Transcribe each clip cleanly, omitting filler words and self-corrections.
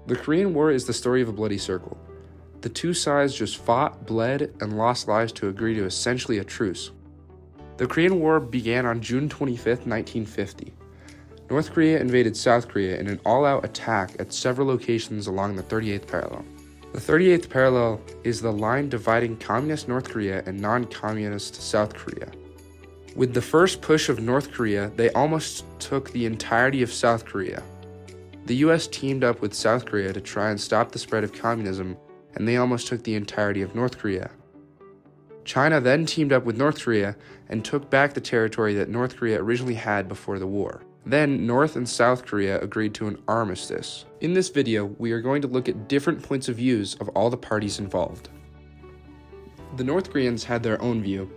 The Korean War is the story of a bloody circle. The two sides just fought, bled, and lost lives to agree to essentially a truce. The Korean War began on June 25, 1950. North Korea invaded South Korea in an all-out attack at several locations along the 38th parallel. The 38th parallel is the line dividing communist North Korea and non-communist South Korea. With the first push of North Korea, they almost took the entirety of South Korea. The US teamed up with South Korea to try and stop the spread of communism, and they almost took the entirety of North Korea. China then teamed up with North Korea and took back the territory that North Korea originally had before the war. Then North and South Korea agreed to an armistice. In this video, we are going to look at different points of views of all the parties involved. The North Koreans had their own view.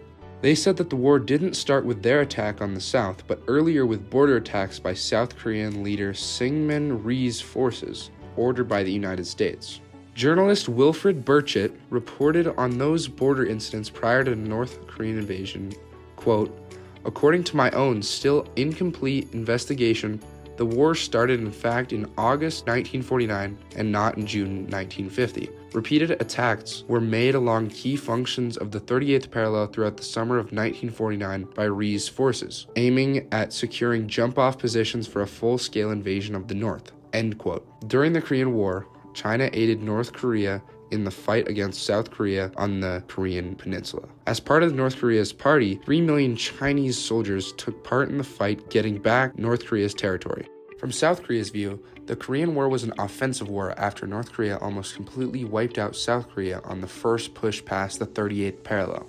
They said that the war didn't start with their attack on the South, but earlier with border attacks by South Korean leader Syngman Rhee's forces, ordered by the United States. Journalist Wilfred Burchett reported on those border incidents prior to the North Korean invasion, quote, "According to my own still incomplete investigation, the war started in fact in August 1949 and not in June 1950. Repeated attacks were made along key functions of the 38th parallel throughout the summer of 1949 by Rhee's forces, aiming at securing jump-off positions for a full-scale invasion of the North." End quote. During the Korean War, China aided North Korea in the fight against South Korea on the Korean peninsula. As part of North Korea's party, 3 million Chinese soldiers took part in the fight getting back North Korea's territory. From South Korea's view, the Korean War was an offensive war after North Korea almost completely wiped out South Korea on the first push past the 38th parallel.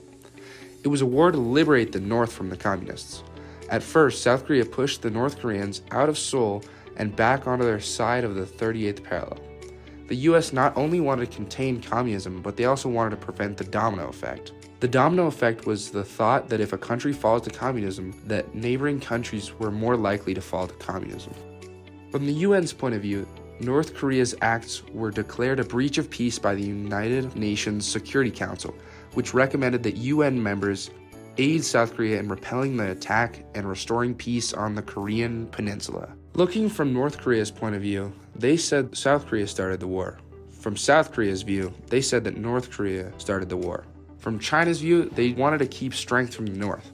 It was a war to liberate the North from the communists. At first, South Korea pushed the North Koreans out of Seoul and back onto their side of the 38th parallel. The US not only wanted to contain communism, but they also wanted to prevent the domino effect. The domino effect was the thought that if a country falls to communism, that neighboring countries were more likely to fall to communism. From the UN's point of view, North Korea's acts were declared a breach of peace by the United Nations Security Council, which recommended that UN members aid South Korea in repelling the attack and restoring peace on the Korean peninsula. Looking from North Korea's point of view, they said South Korea started the war. From South Korea's view, they said that North Korea started the war. From China's view, they wanted to keep strength from the North.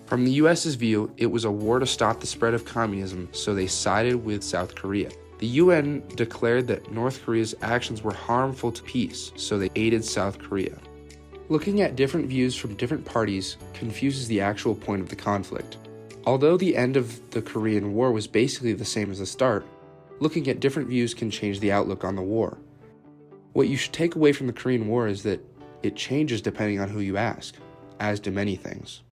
From the US's view, it was a war to stop the spread of communism, so they sided with South Korea. The UN declared that North Korea's actions were harmful to peace, so they aided South Korea. Looking at different views from different parties confuses the actual point of the conflict. Although the end of the Korean War was basically the same as the start, looking at different views can change the outlook on the war. What you should take away from the Korean War is that it changes depending on who you ask, as do many things.